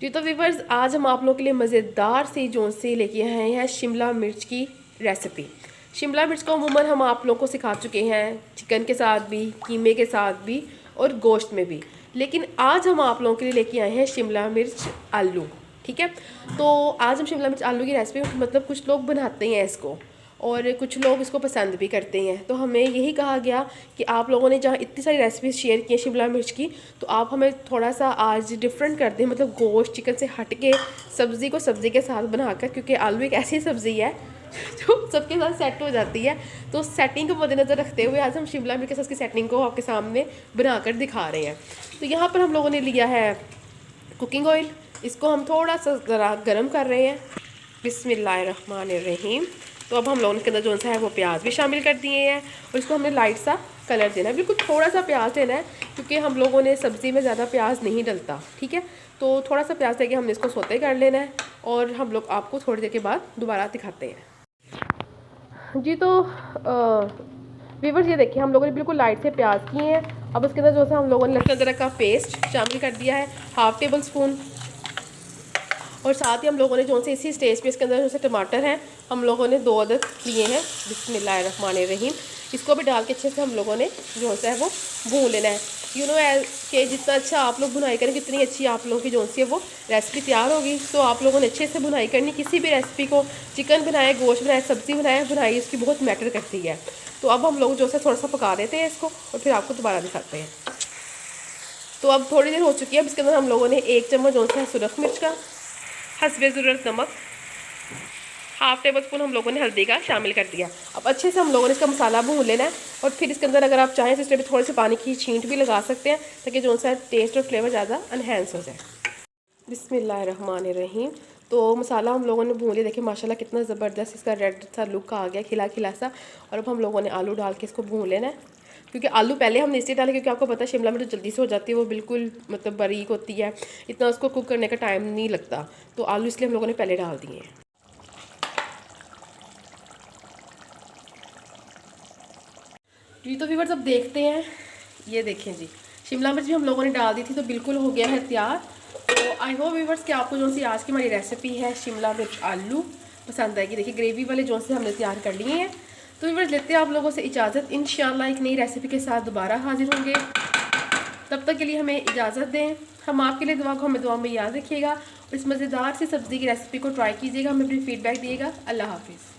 जी तो व्यूवर्स, आज हम आप लोगों के लिए मज़ेदार सी जोन से लेके आए हैं शिमला मिर्च की रेसिपी। शिमला मिर्च को अमूमन हम आप लोगों को सिखा चुके हैं, चिकन के साथ भी, कीमे के साथ भी और गोश्त में भी। लेकिन आज हम आप लोगों के लिए लेके आए हैं शिमला मिर्च आलू। ठीक है, तो आज हम शिमला मिर्च आलू की रेसिपी, मतलब कुछ लोग बनाते हैं इसको और कुछ लोग इसको पसंद भी करते हैं। तो हमें यही कहा गया कि आप लोगों ने जहाँ इतनी सारी रेसिपीज शेयर की हैं शिमला मिर्च की, तो आप हमें थोड़ा सा आज डिफरेंट कर दें, मतलब गोश्त चिकन से हट के सब्ज़ी को सब्ज़ी के साथ बनाकर, क्योंकि आलू एक ऐसी सब्ज़ी है जो सबके साथ सेट हो जाती है। तो सेटिंग को मद्देनज़र रखते हुए आज हम शिमला मिर्च के साथ की सेटिंग को आपके सामने बनाकर दिखा रहे हैं। तो यहाँ पर हम लोगों ने लिया है कुकिंग ऑयल, इसको हम थोड़ा सा ज़रा गर्म कर रहे हैं। बिस्मिल्लाहिर्रहमानिर्रहीम। तो अब हम लोगों ने इसके अंदर जो सा है वो प्याज भी शामिल कर दिए हैं और इसको हमने लाइट सा कलर देना है, बिल्कुल थोड़ा सा प्याज देना है, क्योंकि हम लोगों ने सब्ज़ी में ज़्यादा प्याज नहीं डलता। ठीक है, तो थोड़ा सा प्याज देके हमने इसको सौते कर लेना है और हम लोग आपको थोड़ी देर के बाद दोबारा दिखाते हैं। जी तो व्यूअर्स, ये देखिए हम लोगों ने बिल्कुल लाइट से प्याज किए हैं। अब इसके अंदर जो सा हम लोगों ने लहसुन अदरक का पेस्ट शामिल कर दिया है, 1/2 टेबल स्पून। और साथ ही हम लोगों ने जो से इसी स्टेज पे इसके अंदर जो से टमाटर हैं हम लोगों ने 2 अदद लिए हैं। बिस्मिल्लाहिर्रहमानिर्रहीम। इसको भी डाल के अच्छे से हम लोगों ने जो सा है वो भून लेना है। कि जितना अच्छा आप लोग भुनाई करें, कितनी अच्छी आप लोगों की जो सी है वो रेसिपी तैयार होगी। तो आप लोगों ने अच्छे से भुनाई करनी, किसी भी रेसिपी को, चिकन बनाए, गोश्त बनाए, सब्ज़ी बनाए, भुनाई इसकी बहुत मैटर करती है। तो अब हम लोग जो से थोड़ा सा पका देते हैं इसको और फिर आपको दोबारा दिखाते हैं। तो अब थोड़ी देर हो चुकी है। अब इसके अंदर हम लोगों ने 1 चम्मच जो सा है सुरख मिर्च का, हस्बे ज़रूरत नमक, 1/2 टेबल स्पून हम लोगों ने हल्दी का शामिल कर दिया। अब अच्छे से हम लोगों ने इसका मसाला भून लेना है और फिर इसके अंदर अगर आप चाहें तो इसमें भी थोड़े से पानी की छींट भी लगा सकते हैं, ताकि जो सा टेस्ट और फ्लेवर ज़्यादा एनहेंस हो जाए। बिस्मिल्लाहिर्रहमानिर्रहीम। तो मसाला हम लोगों ने भून लिया, देखिए माशाल्लाह कितना ज़बरदस्त इसका रेड सा लुक आ गया, खिला खिला सा। और अब हम लोगों ने आलू डाल के इसको भून लेना है, क्योंकि आलू पहले हमने इसलिए डाले क्योंकि आपको पता है शिमला मिर्च जल्दी से हो जाती है, वो बिल्कुल मतलब बारीक होती है, इतना उसको कुक करने का टाइम नहीं लगता। तो आलू इसलिए हम लोगों ने पहले डाल दिए हैं। जी तो व्यूअर्स, अब देखते हैं। ये देखें जी, शिमला मिर्च भी हम लोगों ने डाल दी थी, तो बिल्कुल हो गया है तैयार। तो आई होप व्यूअर्स कि आपको जो सी आज की हमारी रेसिपी है शिमला मिर्च आलू पसंद आएगी। देखिए ग्रेवी वाले जो से हमने तैयार कर लिए हैं। तो व्यूअर्स, लेते हैं आप लोगों से इजाज़त। इंशाल्लाह एक नई रेसिपी के साथ दोबारा हाजिर होंगे। तब तक के लिए हमें इजाज़त दें। हम आपके लिए दुआ को हमें दुआ में याद रखिएगा और इस मज़ेदार सी सब्ज़ी की रेसिपी को ट्राई कीजिएगा, हमें अपनी फ़ीडबैक दिएगा। अल्लाह हाफिज़।